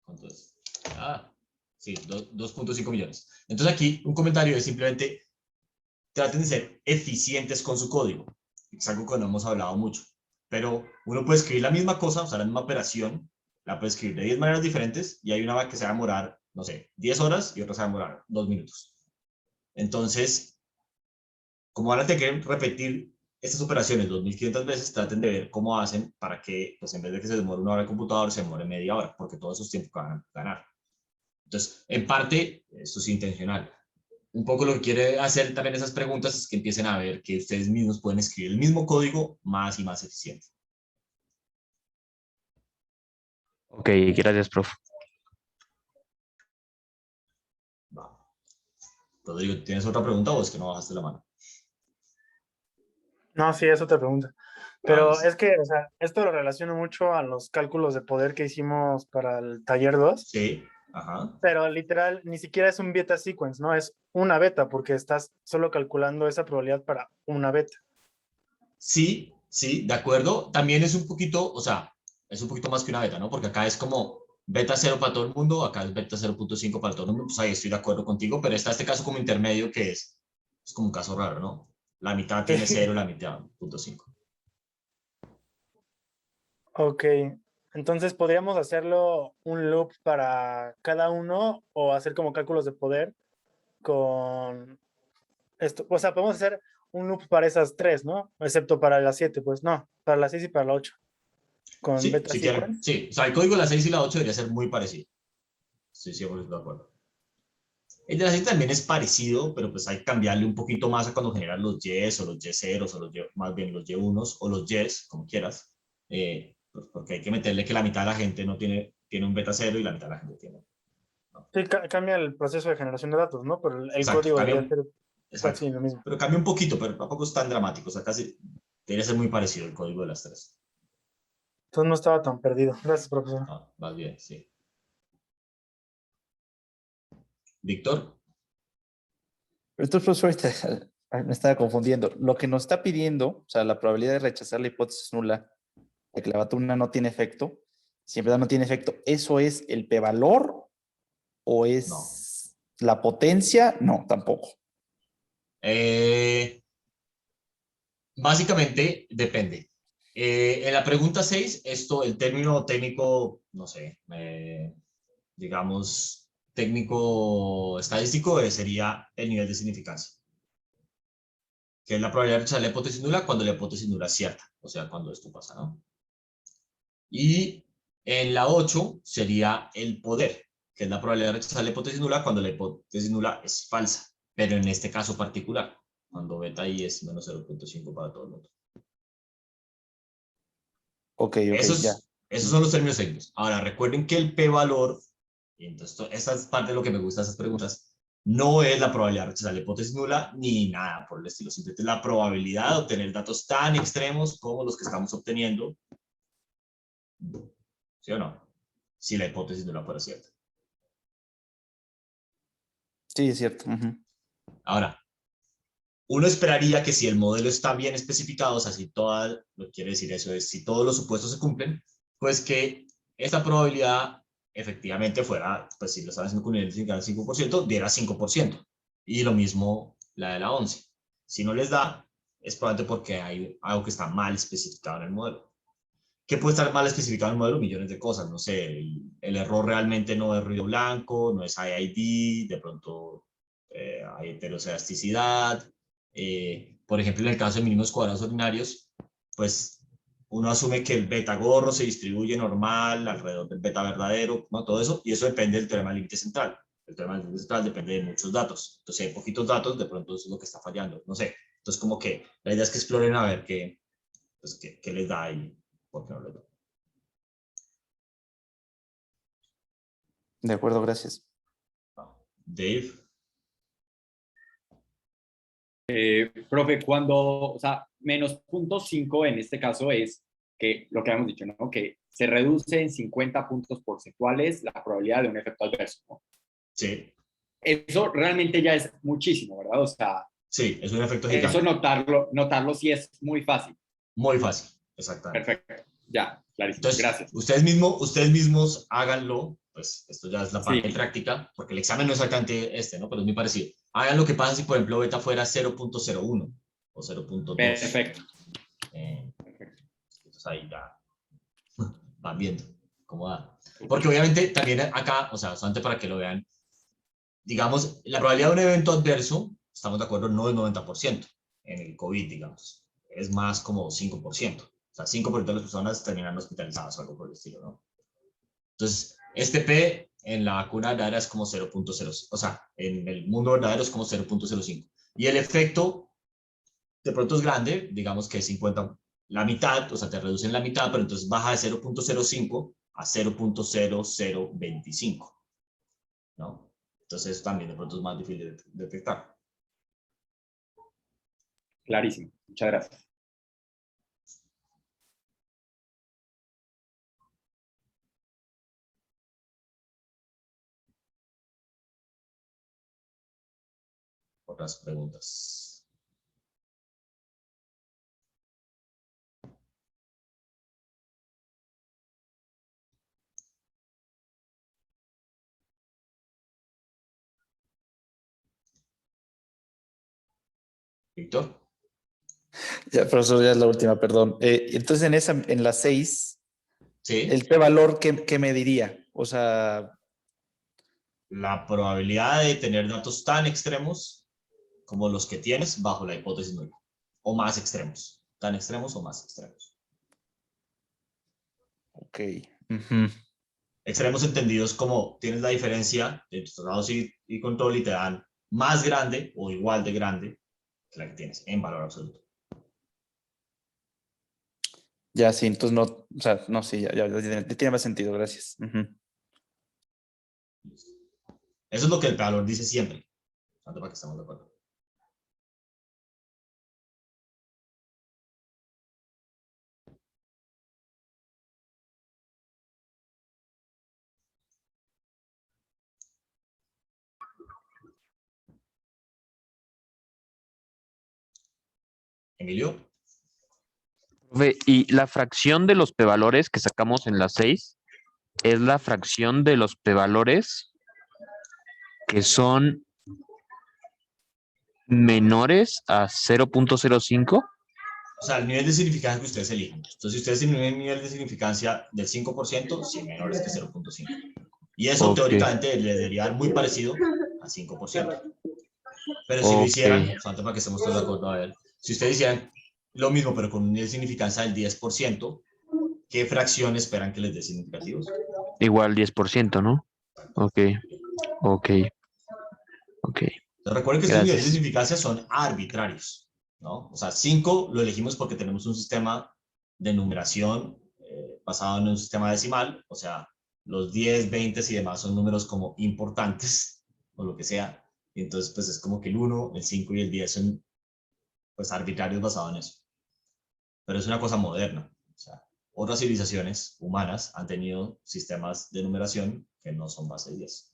¿Cuánto es? Sí, 2.5 millones. Entonces aquí un comentario es simplemente traten de ser eficientes con su código. Es algo que no hemos hablado mucho. Pero uno puede escribir la misma cosa, o sea, la misma operación, la puede escribir de 10 maneras diferentes y hay una que se va a demorar, no sé, 10 horas y otra se va a demorar 2 minutos. Entonces, como van a tener que repetir estas operaciones 2.500 veces, traten de ver cómo hacen para que, pues en vez de que se demore 1 hora el computador, se demore media hora, porque todos esos tiempos van a ganar. Entonces, en parte, esto es intencional. Un poco lo que quiere hacer también esas preguntas es que empiecen a ver que ustedes mismos pueden escribir el mismo código más y más eficiente. Ok, gracias, profe. Va. Rodrigo, ¿tienes otra pregunta o es que no bajaste la mano? No, sí, es otra pregunta. Pero Listo. es que, o sea, esto lo relaciono mucho a los cálculos de poder que hicimos para el taller 2. Sí, ajá. Pero literal, ni siquiera es un beta sequence, ¿no? Es una beta, porque estás solo calculando esa probabilidad para una beta. Sí, de acuerdo. También es un poquito, o sea, es un poquito más que una beta, ¿no? Porque acá es como beta 0 para todo el mundo, acá es beta 0.5 para todo el mundo, pues ahí estoy de acuerdo contigo, pero está este caso como intermedio que es como un caso raro, ¿no? La mitad tiene 0, la mitad 0.5. Ok, entonces podríamos hacerlo un loop para cada uno o hacer como cálculos de poder con esto. O sea, podemos hacer un loop para esas tres, ¿no? Excepto para las 7, pues no, para las 6 y para la 8. Con Sí, beta si quieren. sequence. Sí, o sea, el código de la 6 y la 8 debería ser muy parecido. Sí, 100% de acuerdo. El de la 7 también es parecido, pero pues hay que cambiarle un poquito más a cuando generan los Ys o los Y0 o más bien los Y1 o los Ys, como quieras. Pues porque hay que meterle que la mitad de la gente no tiene un beta 0 y la mitad de la gente tiene. Sí, cambia el proceso de generación de datos, ¿no? Pero el Exacto, código debería ser exacto. casi lo mismo. Pero cambia un poquito, pero tampoco es tan dramático. O sea, casi debería ser muy parecido el código de las tres. Entonces no estaba tan perdido. Gracias, profesor. Ah, más bien, sí. Víctor. Entonces, profesor, me estaba confundiendo. Lo que nos está pidiendo, o sea, la probabilidad de rechazar la hipótesis nula de que la vacuna no tiene efecto, si en verdad no tiene efecto, ¿eso es el p-valor o No. es la potencia? No, tampoco. Básicamente depende. En la pregunta 6, el término técnico, no sé, digamos, técnico estadístico sería el nivel de significancia, que es la probabilidad de rechazar la hipótesis nula cuando la hipótesis nula es cierta, o sea, cuando esto pasa, ¿no? Y en la 8 sería el poder, que es la probabilidad de rechazar la hipótesis nula cuando la hipótesis nula es falsa, pero en este caso particular, cuando beta i es menos 0.5 para todo el mundo. Ok, ya. Esos son los términos técnicos. Ahora, recuerden que el p-valor, y entonces esta es parte de lo que me gusta de esas preguntas, no es la probabilidad de rechazar la hipótesis nula ni nada por el estilo. Simplemente es la probabilidad de obtener datos tan extremos como los que estamos obteniendo. ¿Sí o no? Si la hipótesis nula fuera cierta. Sí, es cierto. Ahora, uno esperaría que si el modelo está bien especificado, o sea, si toda, lo que quiere decir eso es, si todos los supuestos se cumplen, pues que esta probabilidad efectivamente fuera, pues si lo están haciendo con un nivel de 5%, diera 5%. Y lo mismo la de la 11. Si no les da, es probablemente porque hay algo que está mal especificado en el modelo. ¿Qué puede estar mal especificado en el modelo? Millones de cosas, no sé, el error realmente no es ruido blanco, no es IID, de pronto hay heterocedasticidad. Por ejemplo, en el caso de mínimos cuadrados ordinarios, pues uno asume que el beta gorro se distribuye normal alrededor del beta verdadero, ¿no? Todo eso, y eso depende del teorema del límite central. El teorema del límite central depende de muchos datos. Entonces, si hay poquitos datos, de pronto eso es lo que está fallando, no sé. Entonces, como que la idea es que exploren a ver pues, qué les da y por qué no les da. De acuerdo, gracias. Dave. Profe, o sea, menos 0.5 en este caso es que lo que habíamos dicho, ¿no? Que se reduce en 50 puntos porcentuales la probabilidad de un efecto adverso, ¿no? Sí. Eso realmente ya es muchísimo, ¿verdad? O sea, sí, es un efecto eso gigante. notarlo sí es muy fácil. Muy fácil, exactamente. Perfecto, ya, clarísimo, Entonces, gracias. ustedes mismos háganlo, pues esto ya es la parte Sí. práctica, porque el examen no es exactamente ¿no? Pero es muy parecido. Hagan lo que pasa si, por ejemplo, beta fuera 0.01 o 0.2. Perfecto. Entonces ahí ya van viendo cómo da. Porque obviamente también acá, o sea, solamente para que lo vean, digamos, la probabilidad de un evento adverso, estamos de acuerdo, no es 90% en el COVID, digamos. Es más como 5%. O sea, 5% de las personas terminan hospitalizadas o algo por el estilo, ¿no? Entonces, este P en la vacuna verdadera es como 0.05. O sea, en el mundo verdadero es como 0.05. Y el efecto de pronto es grande, digamos que es 50, la mitad, o sea, te reducen la mitad, pero entonces baja de 0.05 a 0.0025, ¿no? Entonces, eso también de pronto es más difícil de detectar. Clarísimo, muchas gracias. Otras preguntas. Víctor. Ya, profesor, ya es la última, perdón. Entonces, en la 6, Sí. ¿el p-valor qué me diría? O sea, La probabilidad de tener datos tan extremos como los que tienes bajo la hipótesis nula, o más extremos, tan extremos o más extremos. ok. Extremos entendidos como tienes la diferencia de tus datos y control y te dan más grande o igual de grande que la que tienes en valor absoluto. Ya, sí, entonces no, o sea, no, sí, ya tiene más sentido, gracias. Eso es lo que el p-valor dice siempre. Tanto para que estemos de acuerdo. Emilio. Profe, y la fracción de los p-valores que sacamos en las 6 es la fracción de los p-valores que son menores a 0.05. O sea, el nivel de significancia que ustedes elijan. Entonces, si ustedes tienen un nivel de significancia del 5%, sí, menores que 0.5. Y eso teóricamente le debería dar muy parecido a 5%. Pero si lo hicieran, solamente para que estemos todos de acuerdo, a ver, si ustedes hicieran lo mismo, pero con un nivel de significancia del 10%, ¿qué fracción esperan que les dé significativos? Igual 10%, ¿no? Ok. Entonces, recuerden que estos niveles de significancia son arbitrarios, ¿no? O sea, 5 lo elegimos porque tenemos un sistema de numeración basado en un sistema decimal, o sea, los 10, 20 y demás son números como importantes, o lo que sea, y entonces pues es como que el 1, el 5 y el 10 son pues arbitrarios basados en eso. Pero es una cosa moderna, o sea, otras civilizaciones humanas han tenido sistemas de numeración que no son base 10.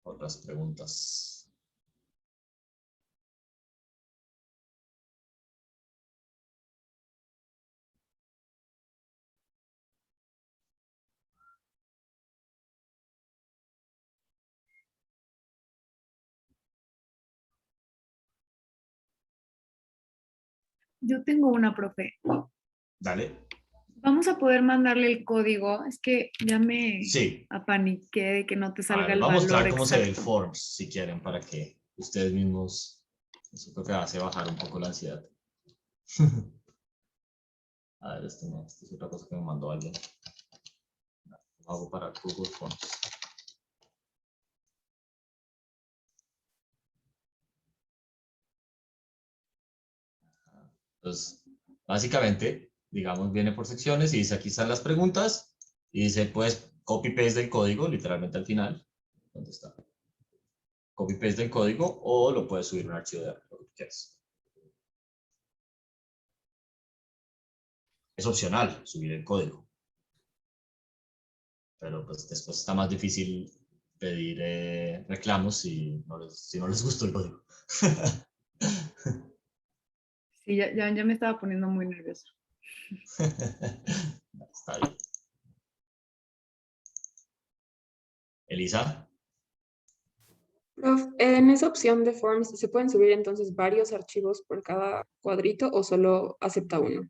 Otras preguntas. Yo tengo una, profe. Dale. Vamos a poder mandarle el código. Es que ya me apaniqué de que no te salga el valor. Vamos a mostrar cómo se ve el exacto. Forms, si quieren, para que ustedes mismos, eso creo que hace bajar un poco la ansiedad. A ver, esto no, esto es otra cosa que me mandó alguien. Lo hago para Google Forms. Entonces, básicamente, digamos, viene por secciones y dice, aquí están las preguntas, y dice, pues, copy-paste del código, literalmente al final. ¿Dónde está? Copy-paste del código, o lo puedes subir a un archivo de lo que quieras. Es opcional subir el código. Pero pues después está más difícil pedir reclamos si no les gustó el código. Sí, ya me estaba poniendo muy nerviosa. Está bien. Elisa. Prof, en esa opción de Forms, ¿se pueden subir entonces varios archivos por cada cuadrito o solo acepta uno?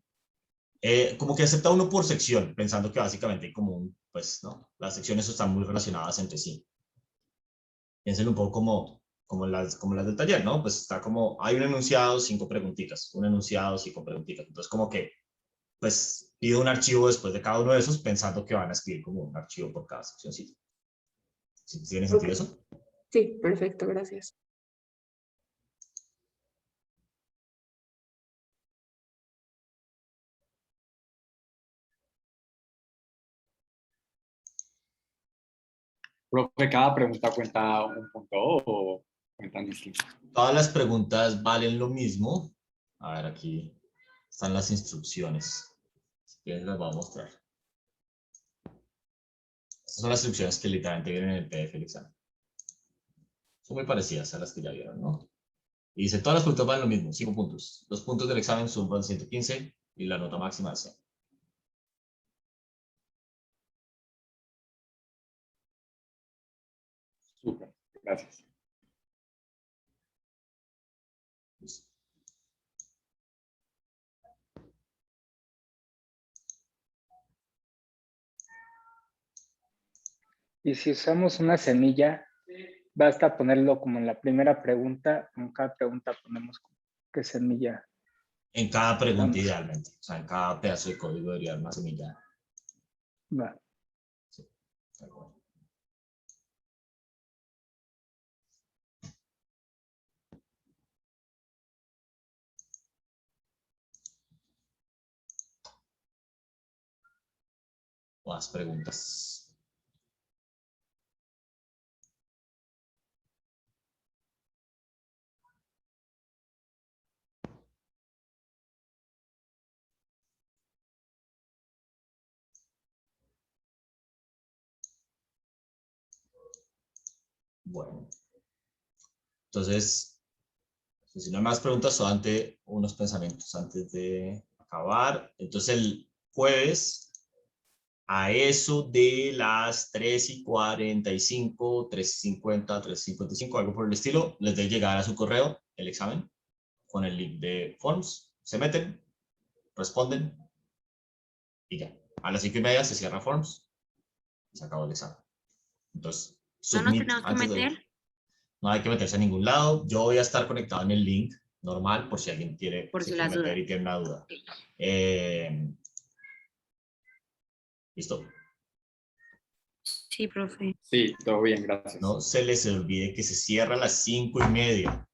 Como que acepta uno por sección, pensando que básicamente hay como un, pues, ¿no? Las secciones están muy relacionadas entre sí. Piénsenlo un poco como las del taller, ¿no? Pues está como, hay un enunciado, 5 preguntitas, un enunciado, 5 preguntitas. Entonces, como que, pues, pido un archivo después de cada uno de esos, pensando que van a escribir como un archivo por cada seccioncita. ¿Sí tiene sentido eso? Sí, perfecto, gracias. Profe, ¿cada pregunta cuenta un punto o cuentan distintos? Todas las preguntas valen lo mismo. A ver, aquí están las instrucciones. Si quieren las voy a mostrar. Estas son las instrucciones que literalmente vienen en el PDF del examen. Son muy parecidas a las que ya vieron, ¿no? Y dice, todas las preguntas valen lo mismo, 5 puntos. Los puntos del examen suman 115 y la nota máxima es 100. Súper, gracias. Listo. Y si usamos una semilla, basta ponerlo como en la primera pregunta, en cada pregunta ponemos qué semilla En cada pregunta idealmente, o sea, en cada pedazo de código debería haber una semilla. Va. Sí, de acuerdo. Más preguntas. Bueno, entonces, si no hay más preguntas, solamente unos pensamientos antes de acabar. Entonces, el jueves, a eso de las 3:45, 3:50, 3:55, algo por el estilo, les debe llegar a su correo el examen con el link de Forms. Se meten, responden y ya. A las 5:30 se cierra Forms y se acabó el examen. Entonces, ¿No nos submit tenemos que antes de... meter? No hay que meterse a ningún lado. Yo voy a estar conectado en el link normal por si alguien quiere, Por se si quiere las meter dudas. y tiene una duda. ¿Listo? Sí, profe. Sí, todo bien, gracias. No se les olvide que se cierra a las 5:30.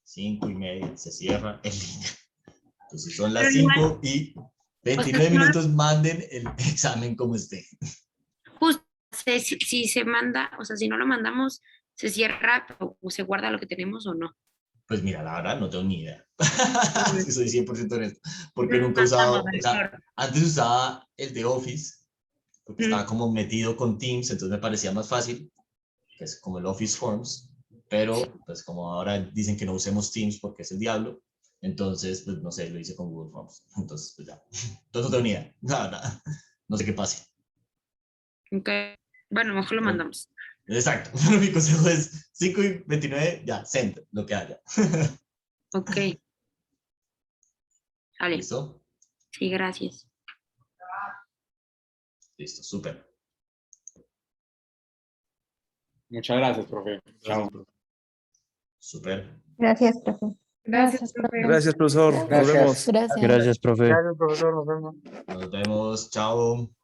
5:30 se cierra el link. Entonces son las Pero igual, 5:29 minutos, manden el examen como esté. justo, si se manda, o sea, si no lo mandamos, se cierra o se guarda lo que tenemos o no. Pues mira, la verdad no tengo ni idea. Si soy 100% honesto. Porque nunca he Mandamos usado, al o sea, error. antes usaba el de Office, porque Ujú. estaba como metido con Teams, entonces me parecía más fácil, que es como el Office Forms, pero pues como ahora dicen que no usemos Teams porque es el diablo, entonces pues no sé, lo hice con Google Forms. Entonces pues ya. Entonces no tengo ni idea. Nada. No sé qué pase. Ok. Bueno, mejor lo mandamos. Exacto. Pero mi consejo es 5:29, ya, send, lo que haya. Ok. Vale. ¿Listo? Sí, gracias. Listo, súper. Muchas gracias, profe. Chao. Súper. Gracias, profe. Gracias, profe. Gracias, profesor. Nos Gracias. vemos. Gracias. Gracias, profe. Gracias, profesor. Nos vemos. Nos vemos. Chao.